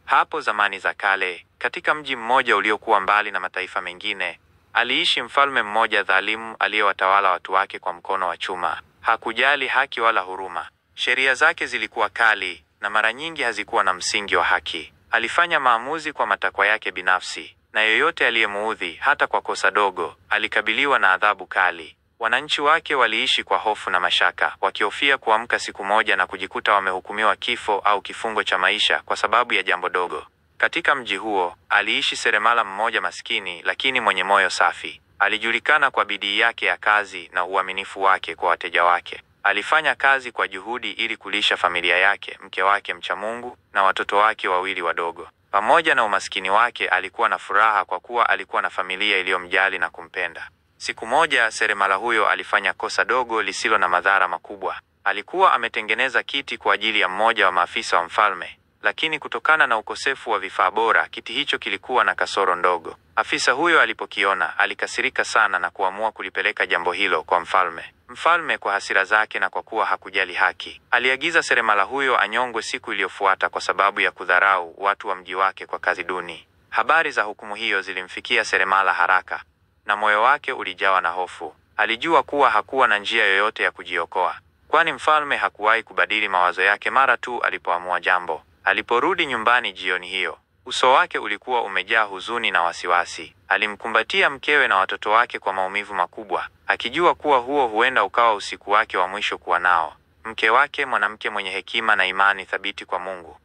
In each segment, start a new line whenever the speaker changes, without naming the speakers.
Hapo zamani za kale, katika mji mmoja uliokuwa mbali na mataifa mengine, aliishi mfalme mmoja dhalimu aliyewatawala watu wake kwa mkono wa chuma. Hakujali haki wala huruma. Sheria zake zilikuwa kali na mara nyingi hazikuwa na msingi wa haki. Alifanya maamuzi kwa matakwa yake binafsi, na yeyote aliyemuudhi hata kwa kosa dogo alikabiliwa na adhabu kali. Wananchi wake waliishi kwa hofu na mashaka, wakihofia kuamka siku moja na kujikuta wamehukumiwa kifo au kifungo cha maisha kwa sababu ya jambo dogo. Katika mji huo, aliishi seremala mmoja maskini lakini mwenye moyo safi. Alijulikana kwa bidii yake ya kazi na uaminifu wake kwa wateja wake. Alifanya kazi kwa juhudi ili kulisha familia yake, mke wake mcha Mungu na watoto wake wawili wadogo. Pamoja na umaskini wake, alikuwa na furaha kwa kuwa alikuwa na familia iliyomjali na kumpenda. Siku moja, seremala huyo alifanya kosa dogo lisilo na madhara makubwa. Alikuwa ametengeneza kiti kwa ajili ya mmoja wa maafisa wa mfalme, lakini kutokana na ukosefu wa vifaa bora, kiti hicho kilikuwa na kasoro ndogo. Afisa huyo alipokiona, alikasirika sana na kuamua kulipeleka jambo hilo kwa mfalme. Mfalme, kwa hasira zake na kwa kuwa hakujali haki, aliagiza seremala huyo anyongwe siku iliyofuata kwa sababu ya kudharau watu wa mji wake kwa kazi duni. Habari za hukumu hiyo zilimfikia seremala haraka, na moyo wake ulijawa na hofu. Alijua kuwa hakuwa na njia yoyote ya kujiokoa, kwani mfalme hakuwahi kubadili mawazo yake mara tu alipoamua jambo. Aliporudi nyumbani jioni hiyo, uso wake ulikuwa umejaa huzuni na wasiwasi. Alimkumbatia mkewe na watoto wake kwa maumivu makubwa, akijua kuwa huo huenda ukawa usiku wake wa mwisho kuwa nao. Mke wake, mwanamke mwenye hekima na imani thabiti kwa Mungu,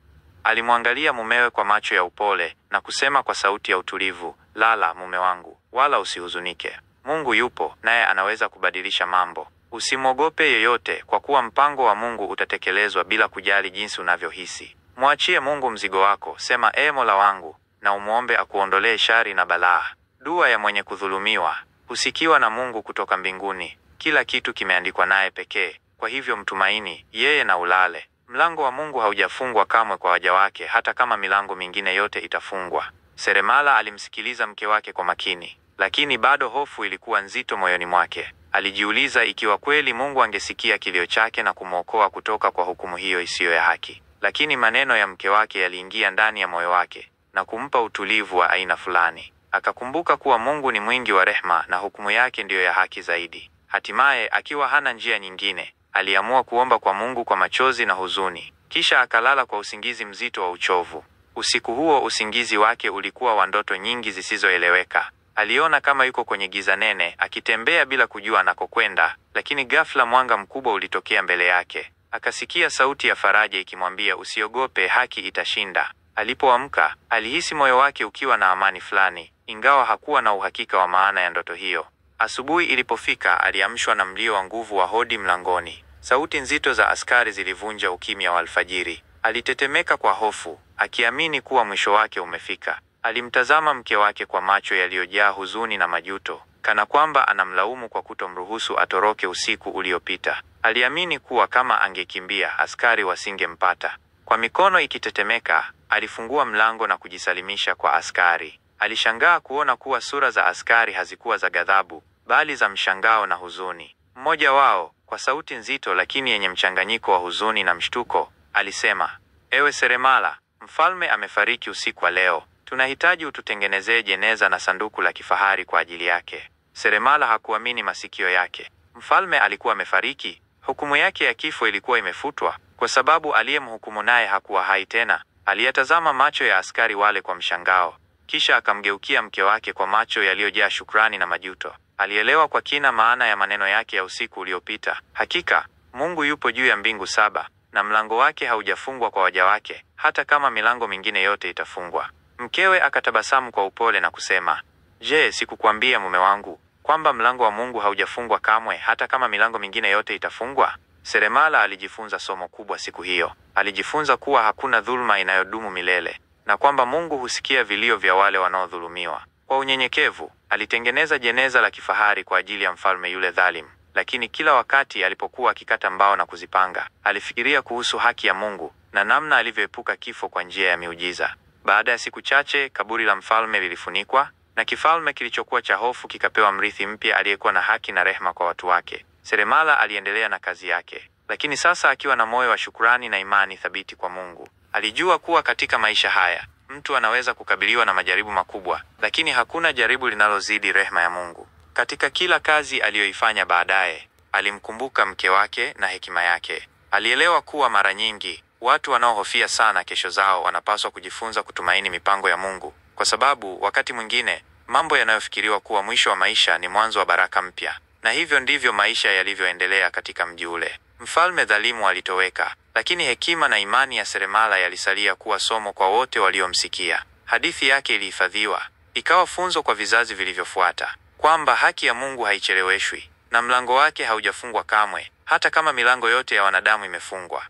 alimwangalia mumewe kwa macho ya upole na kusema kwa sauti ya utulivu, "Lala mume wangu, wala usihuzunike. Mungu yupo, naye anaweza kubadilisha mambo. Usimwogope yeyote, kwa kuwa mpango wa Mungu utatekelezwa bila kujali jinsi unavyohisi. Mwachie Mungu mzigo wako, sema Mola wangu, na umuombe akuondolee shari na balaa." Dua ya mwenye kudhulumiwa husikiwa na Mungu kutoka mbinguni. Kila kitu kimeandikwa naye pekee, kwa hivyo mtumaini yeye na ulale. Mlango wa Mungu haujafungwa kamwe kwa waja wake, hata kama milango mingine yote itafungwa. Seremala alimsikiliza mke wake kwa makini, lakini bado hofu ilikuwa nzito moyoni mwake. Alijiuliza ikiwa kweli Mungu angesikia kilio chake na kumwokoa kutoka kwa hukumu hiyo isiyo ya haki. Lakini maneno ya mke wake yaliingia ndani ya moyo wake na kumpa utulivu wa aina fulani. Akakumbuka kuwa Mungu ni mwingi wa rehema na hukumu yake ndiyo ya haki zaidi. Hatimaye, akiwa hana njia nyingine, aliamua kuomba kwa Mungu kwa machozi na huzuni. Kisha akalala kwa usingizi mzito wa uchovu. Usiku huo usingizi wake ulikuwa wa ndoto nyingi zisizoeleweka. Aliona kama yuko kwenye giza nene, akitembea bila kujua anakokwenda, lakini ghafla mwanga mkubwa ulitokea mbele yake. Akasikia sauti ya faraja ikimwambia, "Usiogope, haki itashinda." Alipoamka, alihisi moyo wake ukiwa na amani fulani, ingawa hakuwa na uhakika wa maana ya ndoto hiyo. Asubuhi ilipofika, aliamshwa na mlio wa nguvu wa hodi mlangoni. Sauti nzito za askari zilivunja ukimya wa alfajiri. Alitetemeka kwa hofu, akiamini kuwa mwisho wake umefika. Alimtazama mke wake kwa macho yaliyojaa huzuni na majuto, kana kwamba anamlaumu kwa kutomruhusu atoroke usiku uliopita. Aliamini kuwa kama angekimbia, askari wasingempata. Kwa mikono ikitetemeka, alifungua mlango na kujisalimisha kwa askari. Alishangaa kuona kuwa sura za askari hazikuwa za ghadhabu, bali za mshangao na huzuni. Mmoja wao, kwa sauti nzito lakini yenye mchanganyiko wa huzuni na mshtuko, alisema, "Ewe seremala, mfalme amefariki usiku wa leo. Tunahitaji ututengenezee jeneza na sanduku la kifahari kwa ajili yake." Seremala hakuamini masikio yake. Mfalme alikuwa amefariki? Hukumu yake ya kifo ilikuwa imefutwa, kwa sababu aliyemhukumu naye hakuwa hai tena. Aliyatazama macho ya askari wale kwa mshangao, kisha akamgeukia mke wake kwa macho yaliyojaa shukrani na majuto. Alielewa kwa kina maana ya maneno yake ya usiku uliopita. Hakika, Mungu yupo juu ya mbingu saba, na mlango wake haujafungwa kwa waja wake, hata kama milango mingine yote itafungwa. Mkewe akatabasamu kwa upole na kusema, "Je, sikukwambia mume wangu, kwamba mlango wa Mungu haujafungwa kamwe, hata kama milango mingine yote itafungwa?" Seremala alijifunza somo kubwa siku hiyo. Alijifunza kuwa hakuna dhulma inayodumu milele, na kwamba Mungu husikia vilio vya wale wanaodhulumiwa. Kwa unyenyekevu, alitengeneza jeneza la kifahari kwa ajili ya mfalme yule dhalimu. Lakini kila wakati alipokuwa akikata mbao na kuzipanga, alifikiria kuhusu haki ya Mungu na namna alivyoepuka kifo kwa njia ya miujiza. Baada ya siku chache, kaburi la mfalme lilifunikwa, na kifalme kilichokuwa cha hofu kikapewa mrithi mpya aliyekuwa na haki na rehema kwa watu wake. Seremala aliendelea na kazi yake, lakini sasa akiwa na moyo wa shukrani na imani thabiti kwa Mungu. Alijua kuwa katika maisha haya, mtu anaweza kukabiliwa na majaribu makubwa, lakini hakuna jaribu linalozidi rehema ya Mungu. Katika kila kazi aliyoifanya baadaye, alimkumbuka mke wake na hekima yake. Alielewa kuwa mara nyingi watu wanaohofia sana kesho zao wanapaswa kujifunza kutumaini mipango ya Mungu, kwa sababu wakati mwingine mambo yanayofikiriwa kuwa mwisho wa maisha ni mwanzo wa baraka mpya. Na hivyo ndivyo maisha yalivyoendelea katika mji ule. Mfalme dhalimu alitoweka, lakini hekima na imani ya seremala yalisalia kuwa somo kwa wote waliomsikia. Hadithi yake ilihifadhiwa, ikawa funzo kwa vizazi vilivyofuata, kwamba haki ya Mungu haicheleweshwi na mlango wake haujafungwa kamwe, hata kama milango yote ya wanadamu imefungwa.